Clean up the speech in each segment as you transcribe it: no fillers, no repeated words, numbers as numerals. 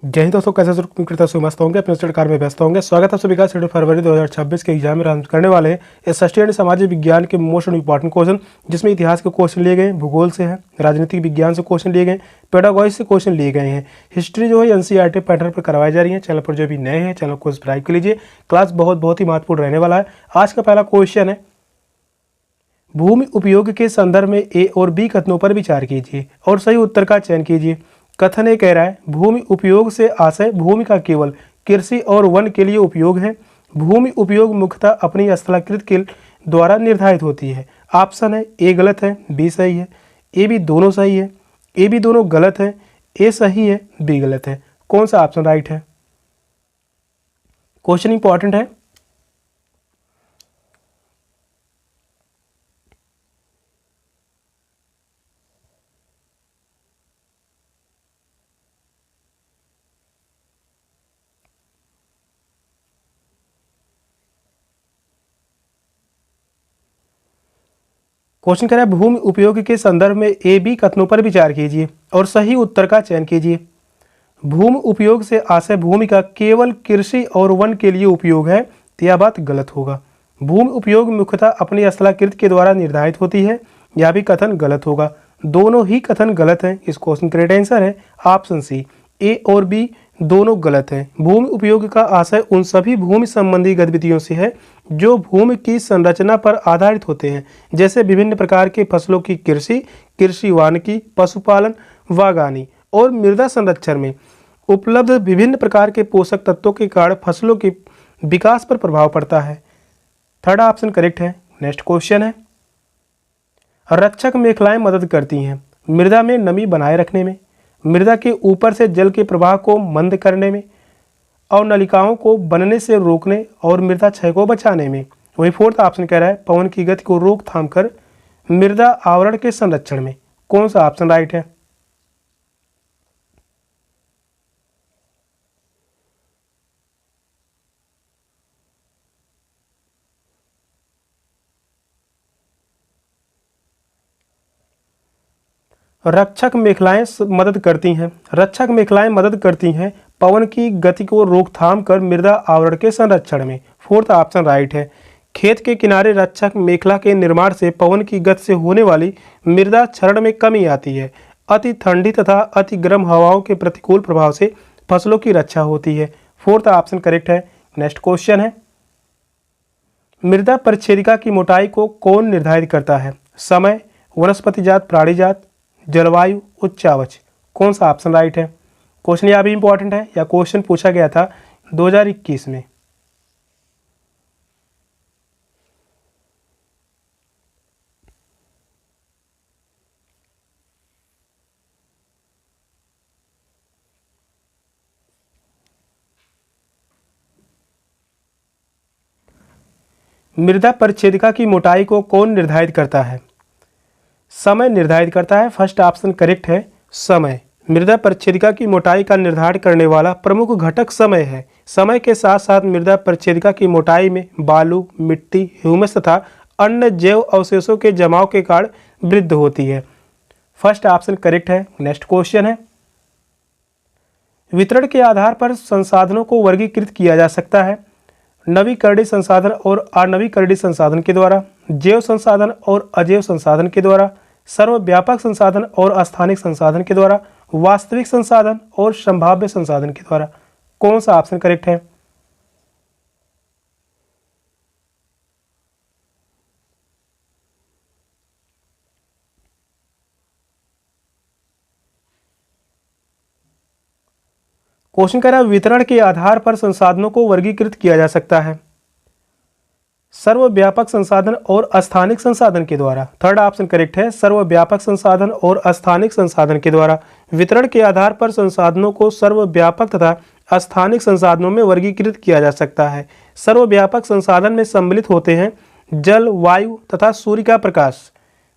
जय हिंद दोस्तों, कैसे मस्त होंगे, अपने स्टडी कार में व्यस्त होंगे। स्वागत है सभी का 6 फरवरी 2026 के एग्जाम में हम करने वाले हैं एसएसटी एंड सामाजिक विज्ञान के मोस्ट इंपॉर्टेंट क्वेश्चन, जिसमें इतिहास के क्वेश्चन लिए गए, भूगोल से है, राजनीतिक विज्ञान से क्वेश्चन लिए गए, पेडागॉजी से क्वेश्चन लिए गए हैं। हिस्ट्री जो है एनसीईआरटी पैटर्न पर करवाई जा रही है। चैनल पर जो भी नए हैं चैनल को सब्सक्राइब कर लीजिए। क्लास बहुत ही महत्वपूर्ण रहने वाला है। आज का पहला क्वेश्चन है, भूमि उपयोग के संदर्भ में ए और बी कथनों पर विचार कीजिए और सही उत्तर का चयन कीजिए। कथन ए कह रहा है, भूमि उपयोग से आशय भूमि का केवल कृषि और वन के लिए उपयोग है। भूमि उपयोग मुख्यतः अपनी स्थलाकृत के द्वारा निर्धारित होती है। ऑप्शन है ए गलत है, बी सही है। ए बी दोनों सही है, ए बी दोनों गलत है, ए सही है, बी गलत है। कौन सा ऑप्शन राइट है? क्वेश्चन इंपॉर्टेंट है। क्वेश्चन कह रहा है, भूमि उपयोग के संदर्भ में ए बी कथनों पर विचार कीजिए और सही उत्तर का चयन कीजिए। भूमि उपयोग से आशय भूमि का केवल कृषि और वन के लिए उपयोग है, तो यह बात गलत होगा। भूमि उपयोग मुख्यतः अपनी स्थलाकृत के द्वारा निर्धारित होती है, यह भी कथन गलत होगा। दोनों ही कथन गलत हैं। इस क्वेश्चन का राइट आंसर है ऑप्शन सी, ए और बी दोनों गलत हैं। भूमि उपयोग का आशय उन सभी भूमि संबंधी गतिविधियों से है जो भूमि की संरचना पर आधारित होते हैं, जैसे विभिन्न प्रकार के फसलों की कृषि, कृषि वानिकी, पशुपालन, बागवानी और मृदा संरक्षण में उपलब्ध विभिन्न प्रकार के पोषक तत्वों के कारण फसलों के विकास पर प्रभाव पड़ता है। थर्ड ऑप्शन करेक्ट है। नेक्स्ट क्वेश्चन है, रक्षक मेखलाएं मदद करती हैं मृदा में नमी बनाए रखने में, मृदा के ऊपर से जल के प्रवाह को मंद करने में और नलिकाओं को बनने से रोकने और मृदा क्षय को बचाने में। वही फोर्थ ऑप्शन कह रहा है, पवन की गति को रोकथाम कर मृदा आवरण के संरक्षण में। कौन सा ऑप्शन राइट है? रक्षक मेखलाएं मदद करती हैं, रक्षक मेखलाएं मदद करती हैं पवन की गति को रोकथाम कर मृदा आवरण के संरक्षण में। फोर्थ ऑप्शन राइट है। खेत के किनारे रक्षक मेखला के निर्माण से पवन की गति से होने वाली मृदा क्षरण में कमी आती है। अति ठंडी तथा अति गर्म हवाओं के प्रतिकूल प्रभाव से फसलों की रक्षा होती है। फोर्थ ऑप्शन करेक्ट है। नेक्स्ट क्वेश्चन है, मृदा परिच्छेदिका की मोटाई को कौन निर्धारित करता है? समय, वनस्पति जात, प्राणी जात, जलवायु, उच्चावच। कौन सा ऑप्शन राइट है? क्वेश्चन यह भी इंपॉर्टेंट है, या क्वेश्चन पूछा गया था 2021 में। मृदा परिच्छेदिका की मोटाई को कौन निर्धारित करता है? समय निर्धारित करता है। फर्स्ट ऑप्शन करेक्ट है, समय। मृदा परिच्छेदिका की मोटाई का निर्धारण करने वाला प्रमुख घटक समय है। समय के साथ साथ मृदा परिच्छेदिका की मोटाई में बालू, मिट्टी, ह्यूमस तथा अन्य जैव अवशेषों के जमाव के कारण वृद्धि होती है। फर्स्ट ऑप्शन करेक्ट है। नेक्स्ट क्वेश्चन है, वितरण के आधार पर संसाधनों को वर्गीकृत किया जा सकता है। नवीकरणीय संसाधन और अनवीकरणीय संसाधन के द्वारा, जैव संसाधन और अजैव संसाधन के द्वारा, सर्वव्यापक संसाधन और स्थानिक संसाधन के द्वारा, वास्तविक संसाधन और संभाव्य संसाधन के द्वारा। कौन सा ऑप्शन करेक्ट है? क्वेश्चन कह रहा है, वितरण के आधार पर संसाधनों को वर्गीकृत किया जा सकता है। सर्वव्यापक संसाधन और स्थानिक संसाधन के द्वारा। थर्ड ऑप्शन करेक्ट है, सर्वव्यापक संसाधन और स्थानिक संसाधन के द्वारा। वितरण के आधार पर संसाधनों को सर्वव्यापक तथा स्थानिक संसाधनों में वर्गीकृत किया जा सकता है। सर्वव्यापक संसाधन में सम्मिलित होते हैं जल, वायु तथा सूर्य का प्रकाश।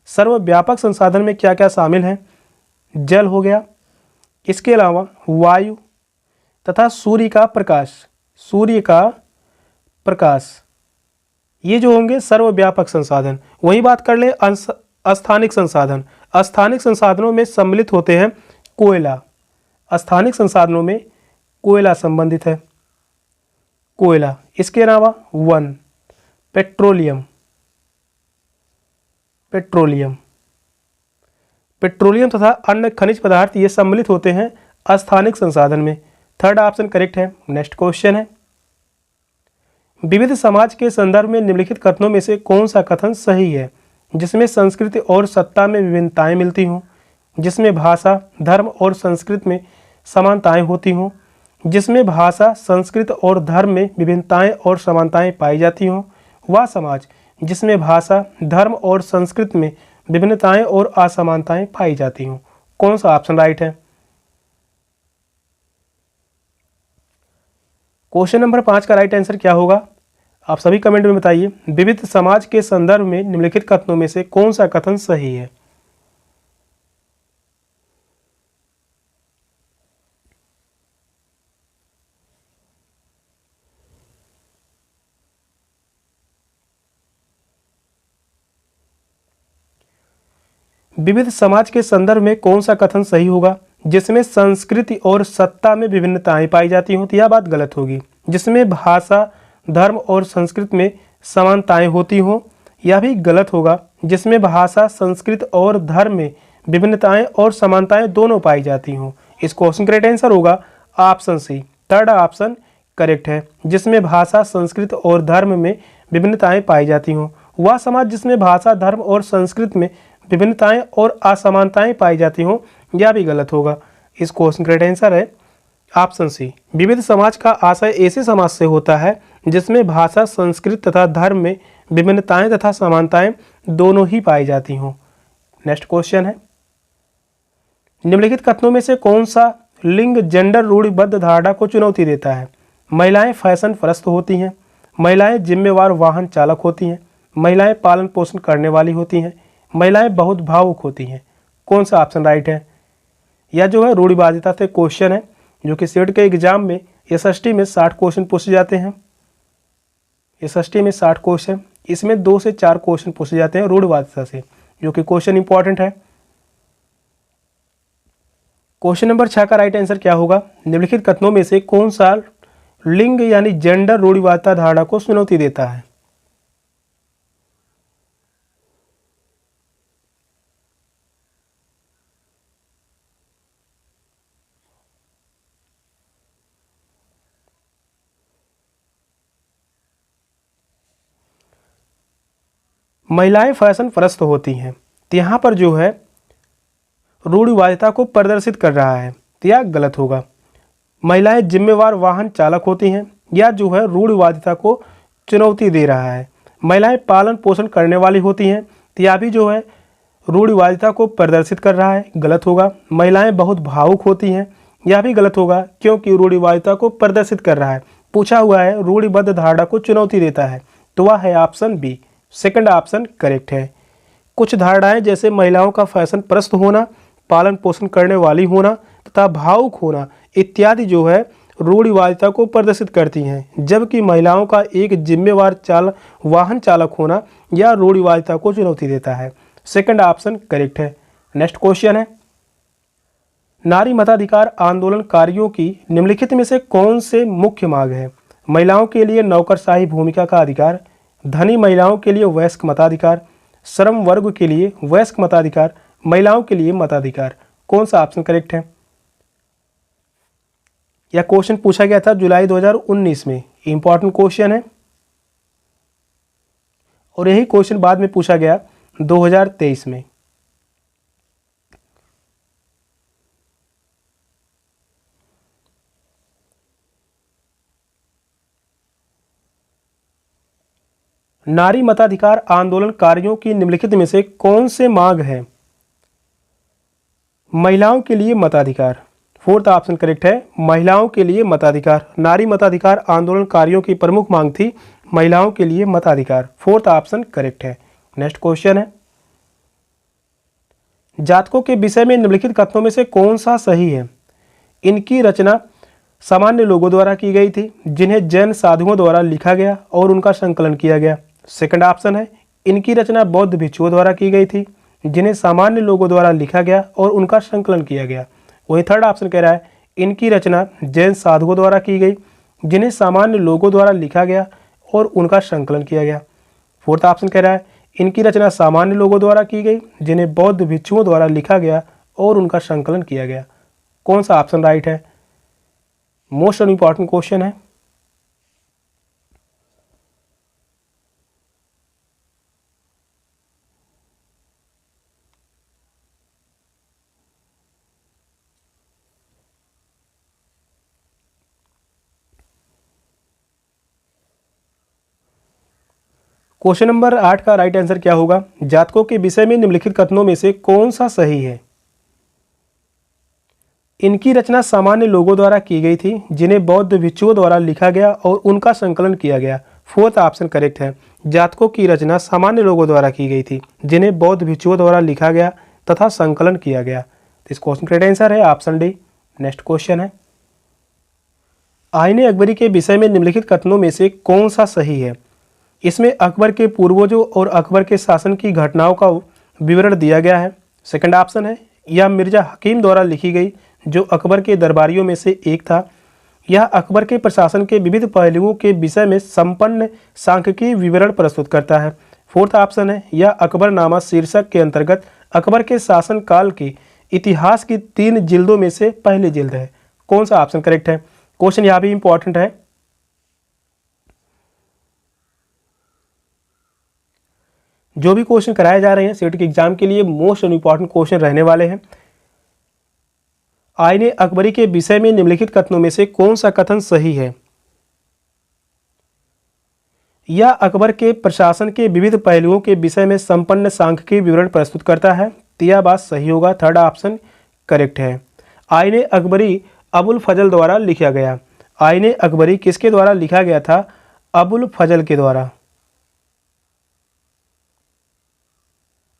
सर्वव्यापक संसाधन में क्या क्या शामिल है? जल हो गया, इसके अलावा वायु तथा सूर्य का प्रकाश, सूर्य का प्रकाश, ये जो होंगे सर्वव्यापक संसाधन। वही बात कर ले स्थानिक संसाधन। स्थानिक संसाधनों में सम्मिलित होते हैं कोयला, स्थानिक संसाधनों में कोयला संबंधित है, कोयला। इसके अलावा 1 पेट्रोलियम, पेट्रोलियम, पेट्रोलियम तथा अन्य खनिज पदार्थ ये सम्मिलित होते हैं अस्थानिक संसाधन में। थर्ड ऑप्शन करेक्ट है। नेक्स्ट क्वेश्चन है, विविध समाज के संदर्भ में निम्नलिखित कथनों में से कौन सा कथन सही है? जिसमें संस्कृति और सत्ता में विभिन्नताएं मिलती हों, जिसमें भाषा, धर्म और संस्कृति में समानताएं होती हों, जिसमें भाषा, संस्कृति और धर्म में विभिन्नताएं और समानताएं पाई जाती हों, वह समाज जिसमें भाषा, धर्म और संस्कृति में विभिन्नताएं और असमानताएं पाई जाती हों। कौन सा ऑप्शन राइट है? क्वेश्चन नंबर 5 का राइट आंसर क्या होगा? आप सभी कमेंट में बताइए। विविध समाज के संदर्भ में निम्नलिखित कथनों में से कौन सा कथन सही है? विविध समाज के संदर्भ में कौन सा कथन सही होगा? जिसमें संस्कृति और सत्ता में विभिन्नताएं पाई जाती हों तो यह बात गलत होगी। जिसमें भाषा, धर्म और संस्कृति में समानताएं होती हों यह भी गलत होगा। जिसमें भाषा, संस्कृति और धर्म में विभिन्नताएं और समानताएं दोनों पाई जाती हों। इस क्वेश्चन का राइट आंसर होगा option C, third option correct है। जिसमें भाषा, संस्कृति और धर्म में विभिन्नताएं पाई जाती हों, वह समाज जिसमें भाषा, धर्म और संस्कृति में विभिन्नताएं और असमानताएं पाई जाती हों यह भी गलत होगा। इस क्वेश्चन का राइट आंसर है ऑप्शन सी। विविध समाज का आशय ऐसे समाज से होता है जिसमें भाषा, संस्कृति तथा धर्म में विभिन्नताएं तथा समानताएं दोनों ही पाई जाती हों। नेक्स्ट क्वेश्चन है, निम्नलिखित कथनों में से कौन सा लिंग जेंडर रूढ़िबद्ध धारणा को चुनौती देता है? महिलाएं फैशन परस्त होती हैं, महिलाएं जिम्मेवार वाहन चालक होती हैं, महिलाएं पालन पोषण करने वाली होती हैं, महिलाएं बहुत भावुक होती हैं। कौन सा ऑप्शन राइट है? यह जो है रूढ़िवादिता से क्वेश्चन है जो कि सेट के एग्जाम में एसएसटी में 60 क्वेश्चन पूछे जाते हैं। एसएसटी में 60 क्वेश्चन, इसमें 2 से 4 क्वेश्चन पूछे जाते हैं रूढ़िवादिता से, जो कि क्वेश्चन इंपॉर्टेंट है। क्वेश्चन नंबर 6 का राइट आंसर क्या होगा? निम्नलिखित कथनों में से कौन सा लिंग यानी जेंडर रूढ़िवादिता धारणा को चुनौती देता है? महिलाएं फैशन परस्त होती हैं तो यहाँ पर जो है रूढ़िवादिता को प्रदर्शित कर रहा है तो यह गलत होगा। महिलाएं जिम्मेवार वाहन चालक होती हैं, यह जो है रूढ़िवादिता को चुनौती दे रहा है। महिलाएं पालन पोषण करने वाली होती हैं तो यह भी जो है रूढ़िवादिता को प्रदर्शित कर रहा है, गलत होगा। महिलाएं बहुत भावुक होती हैं, यह भी गलत होगा क्योंकि रूढ़िवादिता को प्रदर्शित कर रहा है। पूछा हुआ है रूढ़िबद्ध धारणा को चुनौती देता है तो वह है option B, second option correct है। कुछ धारणाएं जैसे महिलाओं का फैशन परस्त होना, पालन पोषण करने वाली होना तथा भावुक होना इत्यादि जो है रूढ़िवादिता को प्रदर्शित करती हैं, जबकि महिलाओं का एक जिम्मेवार वाहन चालक होना यह रूढ़िवादिता को चुनौती देता है। सेकंड ऑप्शन करेक्ट है। नेक्स्ट क्वेश्चन है, नारी मताधिकार आंदोलनकारियों की निम्नलिखित में से कौन से मुख्य मांग है? महिलाओं के लिए नौकरशाही भूमिका का अधिकार, धनी महिलाओं के लिए वयस्क मताधिकार, श्रम वर्ग के लिए वयस्क मताधिकार, महिलाओं के लिए मताधिकार। कौन सा ऑप्शन करेक्ट है? यह क्वेश्चन पूछा गया था जुलाई 2019 में, इंपॉर्टेंट क्वेश्चन है और यही क्वेश्चन बाद में पूछा गया 2023 में। नारी मताधिकार आंदोलनकारियों की निम्नलिखित में से कौन से मांग है? महिलाओं के लिए मताधिकार, फोर्थ ऑप्शन करेक्ट है। महिलाओं के लिए मताधिकार, नारी मताधिकार आंदोलनकारियों की प्रमुख मांग थी महिलाओं के लिए मताधिकार, फोर्थ ऑप्शन करेक्ट है। नेक्स्ट क्वेश्चन है, जातकों के विषय में निम्नलिखित कथनों में से कौन सा सही है? इनकी रचना सामान्य लोगों द्वारा की गई थी जिन्हें जैन साधुओं द्वारा लिखा गया और उनका संकलन किया गया। सेकंड ऑप्शन है, इनकी रचना बौद्ध भिक्षुओं द्वारा की गई थी जिन्हें सामान्य लोगों द्वारा लिखा गया और उनका संकलन किया गया। वहीं थर्ड ऑप्शन कह रहा है इनकी रचना जैन साधुओं द्वारा की गई, जिन्हें सामान्य लोगों द्वारा लिखा गया और उनका संकलन किया गया। फोर्थ ऑप्शन कह रहा है इनकी रचना सामान्य लोगों द्वारा की गई, जिन्हें बौद्ध भिक्षुओं द्वारा लिखा गया और उनका संकलन किया गया। कौन सा ऑप्शन राइट है? मोस्ट इंपॉर्टेंट क्वेश्चन है। क्वेश्चन नंबर 8 का राइट आंसर क्या होगा? जातकों के विषय में निम्नलिखित कथनों में से कौन सा सही है? इनकी रचना सामान्य लोगों द्वारा की गई थी, जिन्हें बौद्ध भिक्षुओं द्वारा लिखा गया और उनका संकलन किया गया। फोर्थ ऑप्शन करेक्ट है। जातकों की रचना सामान्य लोगों द्वारा की गई थी, जिन्हें बौद्ध भिक्षुओं द्वारा लिखा गया तथा संकलन किया गया। इस क्वेश्चन का राइट आंसर है ऑप्शन डी। नेक्स्ट क्वेश्चन है, आईने अकबरी के विषय में निम्नलिखित कथनों में से कौन सा सही है? इसमें अकबर के पूर्वजों और अकबर के शासन की घटनाओं का विवरण दिया गया है। सेकंड ऑप्शन है, यह मिर्जा हकीम द्वारा लिखी गई, जो अकबर के दरबारियों में से एक था। यह अकबर के प्रशासन के विविध पहलुओं के विषय में संपन्न सांख्यिकीय विवरण प्रस्तुत करता है। फोर्थ ऑप्शन है, यह अकबरनामा शीर्षक के अंतर्गत अकबर के शासन काल के इतिहास की 3 जिल्दों में से पहली जिल्द है। कौन सा ऑप्शन करेक्ट है? क्वेश्चन यहाँ भी इंपॉर्टेंट है। जो भी क्वेश्चन कराए जा रहे हैं सेट के एग्जाम के लिए मोस्ट इंपॉर्टेंट क्वेश्चन रहने वाले हैं। आईने अकबरी के विषय में निम्नलिखित कथनों में से कौन सा कथन सही है? यह अकबर के प्रशासन के विविध पहलुओं के विषय में संपन्न सांख्यिकीय विवरण प्रस्तुत करता है। तो यह बात सही होगा, थर्ड ऑप्शन करेक्ट है। आईने अकबरी अबुल फजल द्वारा लिखा गया। आईने अकबरी किसके द्वारा लिखा गया था? अबुल फजल के द्वारा।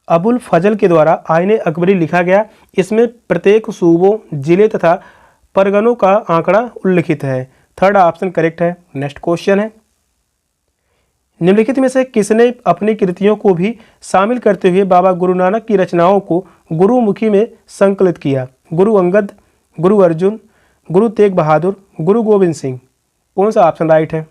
अबुल फजल के द्वारा आईने अकबरी लिखा गया। इसमें प्रत्येक सूबों, जिले तथा परगनों का आंकड़ा उल्लिखित है। थर्ड ऑप्शन करेक्ट है। नेक्स्ट क्वेश्चन है, निम्नलिखित में से किसने अपनी कृतियों को भी शामिल करते हुए बाबा गुरु नानक की रचनाओं को गुरुमुखी में संकलित किया? गुरु अंगद, गुरु अर्जुन, गुरु तेग बहादुर, गुरु गोविंद सिंह। कौन सा ऑप्शन राइट है?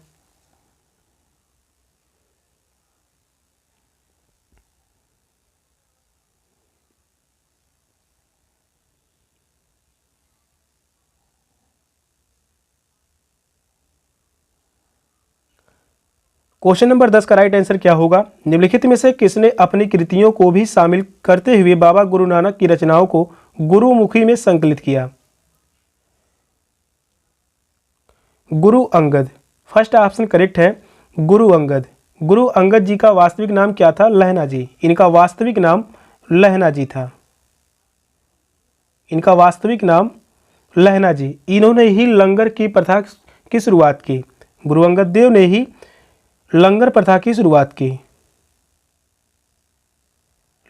क्वेश्चन नंबर 10 का राइट आंसर क्या होगा? निम्नलिखित में से किसने अपनी कृतियों को भी शामिल करते हुए बाबा गुरु नानक की रचनाओं को गुरुमुखी में संकलित किया? Guru Angad. First option correct है, गुरु अंगद। गुरु अंगद जी का वास्तविक नाम क्या था? लहना जी। इनका वास्तविक नाम लहना जी था। इनका वास्तविक नाम लहना जी। इन्होंने ही लंगर की प्रथा की शुरुआत की। गुरु अंगद देव ने ही लंगर प्रथा की शुरुआत की।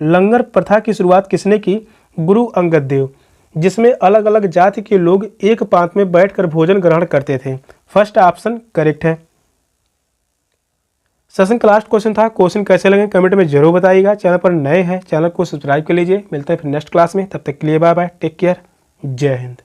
लंगर प्रथा की शुरुआत किसने की? गुरु अंगद देव, जिसमें अलग अलग जाति के लोग एक पांत में बैठकर भोजन ग्रहण करते थे। फर्स्ट ऑप्शन करेक्ट है। सेशन का लास्ट क्वेश्चन था। क्वेश्चन कैसे लगे कमेंट में जरूर बताइएगा। चैनल पर नए हैं, चैनल को सब्सक्राइब कर लीजिए। मिलते हैं फिर नेक्स्ट क्लास में, तब तक के लिए बाय बाय, टेक केयर, जय हिंद।